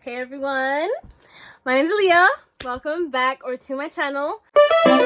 Hey everyone, my name is Leah. Welcome back to my channel. Today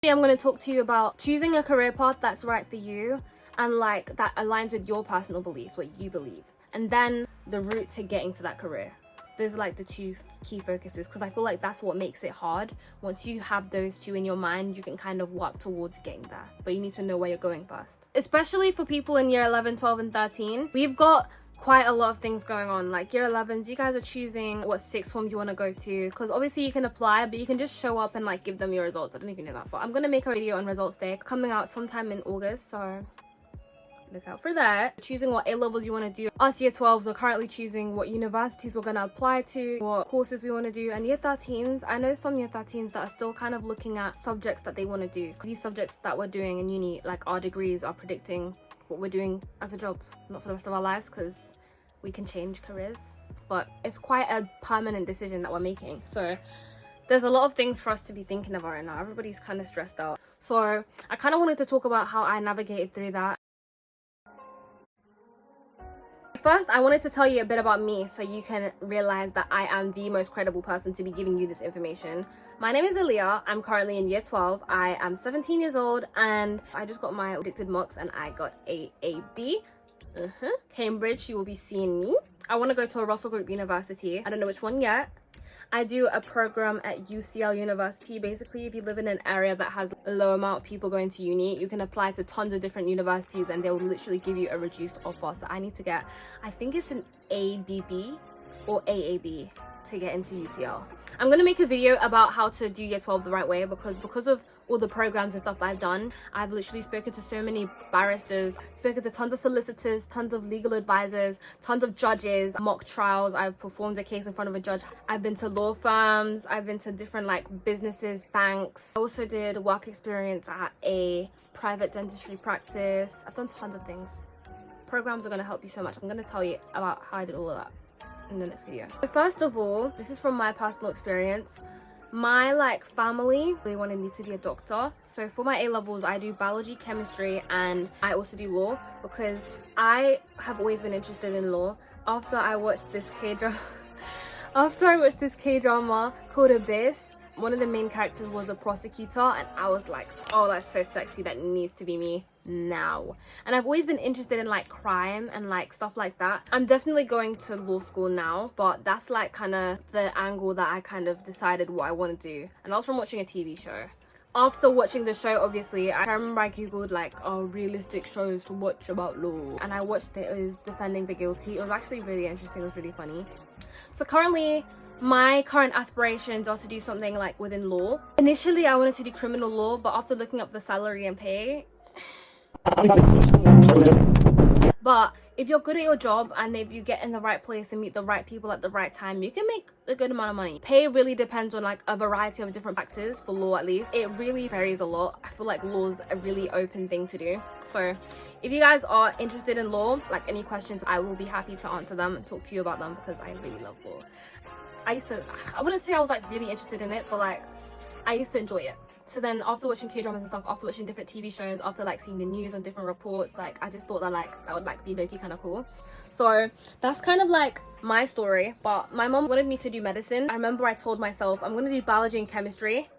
I'm going to talk to you about choosing a career path that's right for you and like that aligns with your personal beliefs, what you believe, and then the route to getting to that career. Those are like the two key focuses because I feel like that's what makes it hard. Once you have those two in your mind, you can kind of work towards getting there, but you need to know where you're going first. Especially for people in year 11, 12 and 13, we've got quite a lot of things going on. Like year 11s, you guys are choosing what sixth form you want to go to, because obviously you can apply, but you can just show up and like give them your results. I don't even know that, but I'm gonna make a video on results day coming out sometime in August, so look out for that. Choosing what A levels you want to do. Us year 12s are currently choosing what universities we're going to apply to, what courses we want to do. And year 13s, I know some year 13s that are still kind of looking at subjects that they want to do. These subjects that we're doing in uni, like our degrees, are predicting what we're doing as a job, not for the rest of our lives, because we can change careers, but it's quite a permanent decision that we're making. So there's a lot of things for us to be thinking about right now. Everybody's kind of stressed out, so I kind of wanted to talk about how I navigated through that. First, I wanted to tell you a bit about me so you can realize that I am the most credible person to be giving you this information. My name is Aaliyah. I'm currently in year 12. I am 17 years old and I just got my predicted marks and I got a B. Cambridge, you will be seeing me. I want to go to a Russell Group university. I don't know which one yet. I do a program at UCL University. Basically, if you live in an area that has a low amount of people going to uni, you can apply to tons of different universities and they will literally give you a reduced offer. So I need to get, I think it's an ABB or AAB to get into UCL. I'm going to make a video about how to do year 12 the right way because of all the programs and stuff that I've done. I've literally spoken to so many barristers, spoken to tons of solicitors, tons of legal advisors, tons of judges, mock trials. I've performed a case in front of a judge. I've been to law firms. I've been to different like businesses, banks. I also did work experience at a private dentistry practice. I've done tons of things. Programs are going to help you so much. I'm going to tell you about how I did all of that in the next video. So first of all, this is from my personal experience. My family, they wanted me to be a doctor. So for my A levels, I do biology, chemistry, and I also do law because I have always been interested in law. After I watched this K-drama called Abyss, one of the main characters was a prosecutor and I was like, oh, that's so sexy, that needs to be me now. And I've always been interested in like crime and like stuff like that. I'm definitely going to law school now, but that's like kind of the angle that I kind of decided what I want to do. And I was from watching a TV show. After watching the show, obviously, I remember I googled like realistic shows to watch about law, and I watched it. It was Defending the Guilty. It was actually really interesting. It was really funny. So currently, my current aspirations are to do something like within law. Initially, I wanted to do criminal law, but after looking up the salary and pay, but if you're good at your job and if you get in the right place and meet the right people at the right time, you can make a good amount of money. Pay really depends on like a variety of different factors. For law, at least, it really varies a lot. I feel like law's a really open thing to do. So if you guys are interested in law, like any questions, I will be happy to answer them and talk to you about them because I really love law. I wouldn't say I was like really interested in it, but like I used to enjoy it. So then after watching K-dramas and stuff, after watching different TV shows, after like seeing the news on different reports, like I just thought that that would like be low-key kind of cool. So that's kind of like my story. But my mom wanted me to do medicine. I remember I told myself I'm going to do biology and chemistry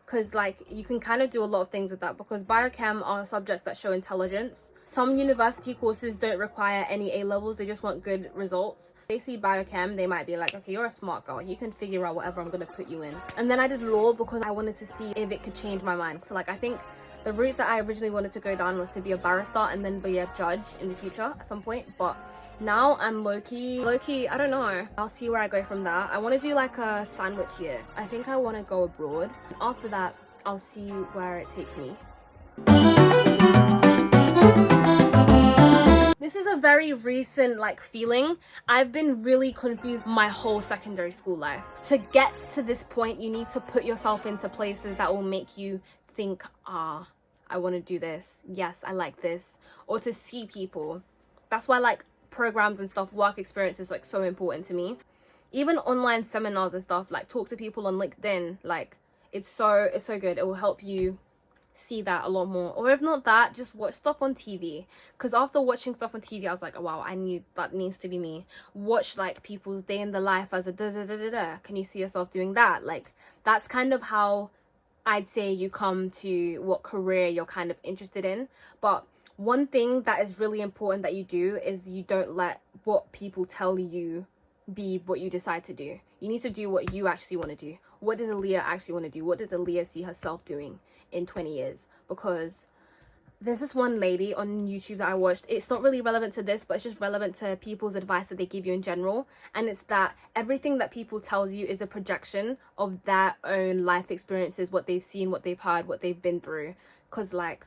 because like you can kind of do a lot of things with that because biochem are subjects that show intelligence. Some university courses don't require any A levels, they just want good results. They see biochem, they might be like, okay, you're a smart girl, you can figure out whatever I'm gonna put you in. And then I did law because I wanted to see if it could change my mind. So like I think the route that I originally wanted to go down was to be a barrister and then be a judge in the future at some point. But now I'm low-key, I don't know. I'll see where I go from that. I want to do like a sandwich year. I think I want to go abroad. After that, I'll see where it takes me. This is a very recent feeling. I've been really confused my whole secondary school life. To get to this point, you need to put yourself into places that will make you think, I want to do this. Yes, I like this. Or to see people. That's why programs and stuff, work experience is so important to me. Even online seminars and stuff, talk to people on LinkedIn. It's so good. It will help you see that a lot more. Or if not that, just watch stuff on TV, because after watching stuff on TV I was like, oh, wow, that needs to be me. Watch like people's day in the life as a da da da da da. Can you see yourself doing that? Like, that's kind of how I'd say you come to what career you're kind of interested in. But one thing that is really important that you do is you don't let what people tell you be what you decide to do. You need to do what you actually want to do. What does Aaliyah actually want to do? What does Aaliyah see herself doing in 20 years? Because there's this one lady on YouTube that I watched. It's not really relevant to this, but it's just relevant to people's advice that they give you in general. And it's that everything that people tell you is a projection of their own life experiences, what they've seen, what they've heard, what they've been through. Because like,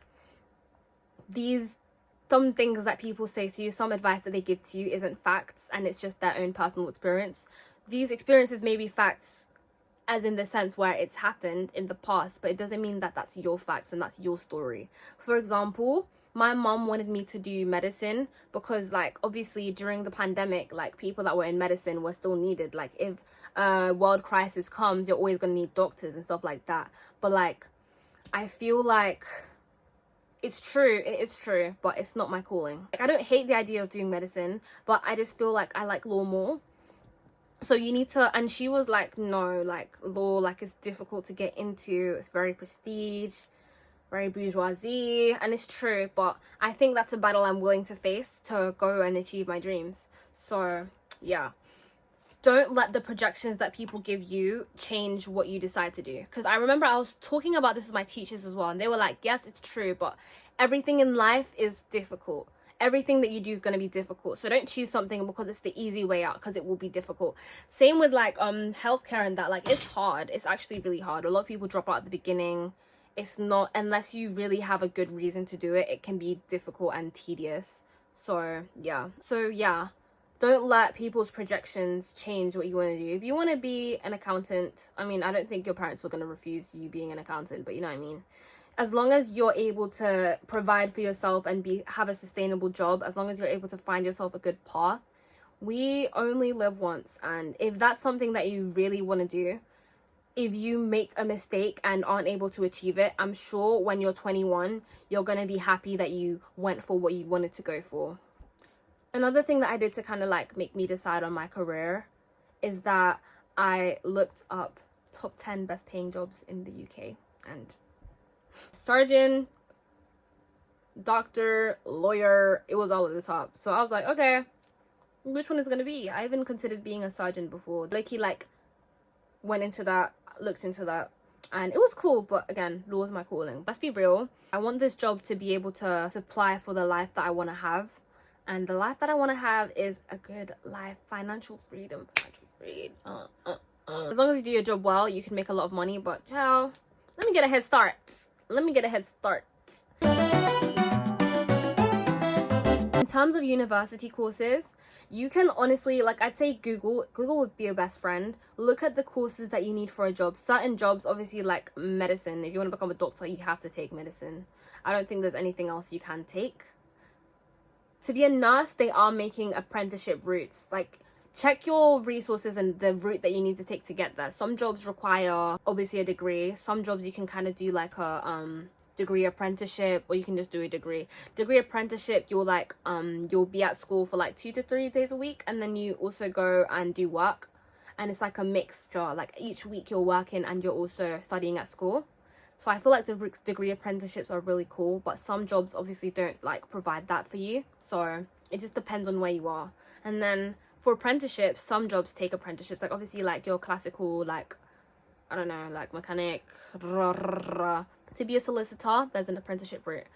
some things that people say to you, some advice that they give to you isn't facts, and it's just their own personal experience. These experiences may be facts as in the sense where it's happened in the past, but it doesn't mean that that's your facts and that's your story. For example, my mom wanted me to do medicine because, like, obviously during the pandemic, like, people that were in medicine were still needed. Like, if a world crisis comes, you're always gonna need doctors and stuff like that. But like, I feel like it's true, it is true, but it's not my calling. Like, I don't hate the idea of doing medicine, but I just feel like I like law more. So you need to, and she was like, no, like, law, like, it's difficult to get into, it's very prestige, very bourgeoisie, and it's true, but I think that's a battle I'm willing to face to go and achieve my dreams. So yeah, don't let the projections that people give you change what you decide to do. Because I remember I was talking about this with my teachers as well, and they were like, yes, it's true, but everything in life is difficult. Everything that you do is going to be difficult. So don't choose something because it's the easy way out, because it will be difficult. Same with like healthcare and that. Like, it's hard. It's actually really hard. A lot of people drop out at the beginning. It's not, unless you really have a good reason to do it, it can be difficult and tedious. So yeah, don't let people's projections change what you want to do. If you want to be an accountant, I mean, I don't think your parents are going to refuse you being an accountant, but you know what I mean. As long as you're able to provide for yourself and have a sustainable job, as long as you're able to find yourself a good path, we only live once. And if that's something that you really want to do, if you make a mistake and aren't able to achieve it, I'm sure when you're 21, you're going to be happy that you went for what you wanted to go for. Another thing that I did to kind of like make me decide on my career is that I looked up top 10 best paying jobs in the UK, and surgeon, doctor, lawyer, it was all at the top. So I was like, okay, which one is going to be? I even considered being a surgeon before. Like, he like went into that, looked into that, and it was cool, but again, law is my calling. Let's be real, I want this job to be able to supply for the life that I want to have, and the life that I want to have is a good life, financial freedom. As long as you do your job well, you can make a lot of money. But let me get a head start. In terms of university courses, you can honestly, like, I'd say Google would be your best friend. Look at the courses that you need for a job. Certain jobs, obviously, like medicine, if you want to become a doctor, you have to take medicine. I don't think there's anything else you can take. To be a nurse, they are making apprenticeship routes. Like, check your resources and the route that you need to take to get there. Some jobs require obviously a degree. Some jobs you can kind of do like a degree apprenticeship, or you can just do a degree apprenticeship. You'll be at school for like 2 to 3 days a week, and then you also go and do work, and it's like a mixture. Like, each week you're working and you're also studying at school. So I feel like the degree apprenticeships are really cool, but some jobs obviously don't like provide that for you. So it just depends on where you are. And then for apprenticeships, some jobs take apprenticeships, like obviously like your classical, like, I don't know, like mechanic. To be a solicitor, there's an apprenticeship route.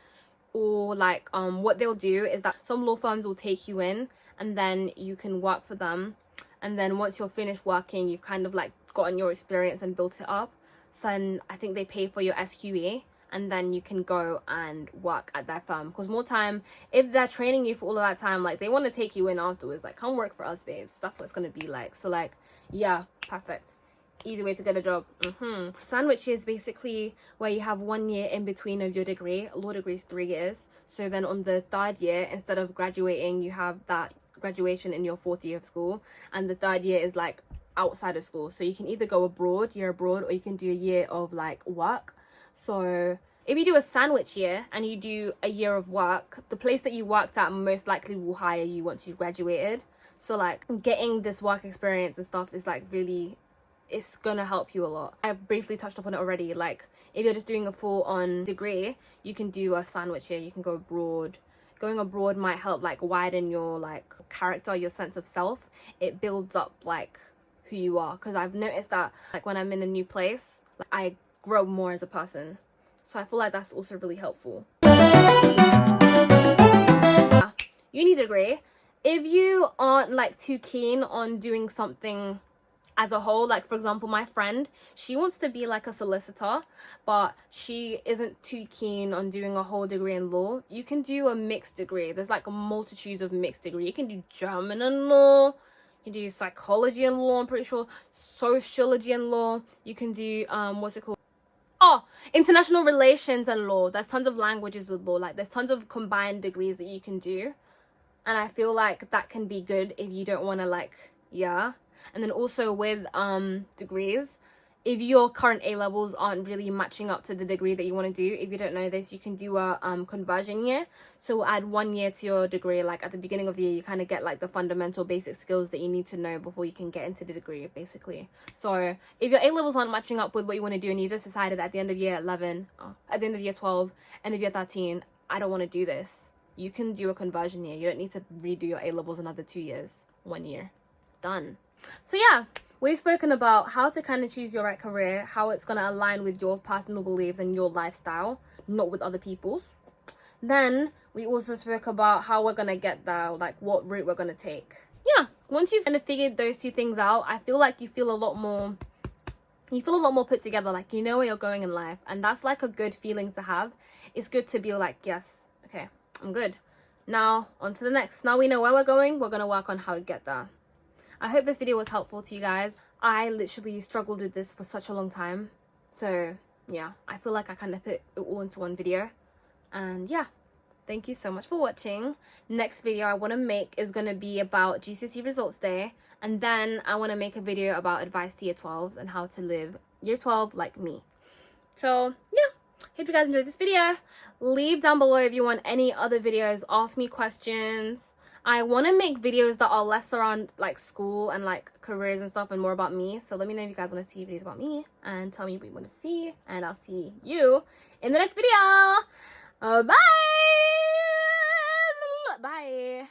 Or like what they'll do is that some law firms will take you in, and then you can work for them, and then once you're finished working, you've kind of like gotten your experience and built it up. So then I think they pay for your SQE, and then you can go and work at their firm. Because more time, if they're training you for all of that time, like, they want to take you in afterwards, like, come work for us, babes. That's what it's going to be like. So like, yeah, perfect, easy way to get a job. Sandwich is basically where you have 1 year in between of your degree. Law degree is 3 years. So then on the 3rd year, instead of graduating, you have that graduation in your 4th year of school, and the 3rd year is like outside of school. So you can either go abroad, or you can do a year of like work. So if you do a sandwich year and you do a year of work, the place that you worked at most likely will hire you once you graduated. So like getting this work experience and stuff is like really, it's gonna help you a lot. I've briefly touched upon it already. Like if you're just doing a full-on degree, you can do a sandwich year, you can go abroad. Going abroad might help like widen your like character, your sense of self. It builds up like who you are, because I've noticed that like when I'm in a new place, like, I grow more as a person. So I feel like that's also really helpful. Uni degree, if you aren't like too keen on doing something as a whole, like for example my friend, she wants to be like a solicitor, but she isn't too keen on doing a whole degree in law, you can do a mixed degree. There's like a multitude of mixed degree. You can do German and law, you can do psychology and law, I'm pretty sure, sociology and law, you can do what's it called, oh, international relations and law. There's tons of languages with law. Like there's tons of combined degrees that you can do, and I feel like that can be good if you don't want to like, yeah. And then also with degrees, if your current A-levels aren't really matching up to the degree that you want to do, if you don't know this, you can do a conversion year. So we'll add 1 year to your degree. Like at the beginning of the year, you kind of get like the fundamental basic skills that you need to know before you can get into the degree, basically. So if your A-levels aren't matching up with what you want to do and you just decided at the end of year 11, at the end of year 12, end of year 13, I don't want to do this, you can do a conversion year. You don't need to redo your A-levels another 2 years. 1 year. Done. So yeah, we've spoken about how to kind of choose your right career, how it's going to align with your personal beliefs and your lifestyle, not with other people's. Then we also spoke about how we're going to get there, like what route we're going to take. Yeah, once you've kind of figured those two things out, I feel like you feel a lot more put together, like you know where you're going in life, and that's like a good feeling to have. It's good to be like, yes, okay, I'm good. Now on to the next. Now we know where we're going, we're going to work on how to get there. I hope this video was helpful to you guys. I literally struggled with this for such a long time. So yeah, I feel like I kind of put it all into one video. And yeah, thank you so much for watching. Next video I want to make is going to be about GCSE results day. And then I want to make a video about advice to year 12s and how to live year 12 like me. So yeah, hope you guys enjoyed this video. Leave down below if you want any other videos. Ask me questions. I want to make videos that are less around like school and like careers and stuff and more about me. So let me know if you guys want to see videos about me and tell me what you want to see. And I'll see you in the next video. Bye! Bye!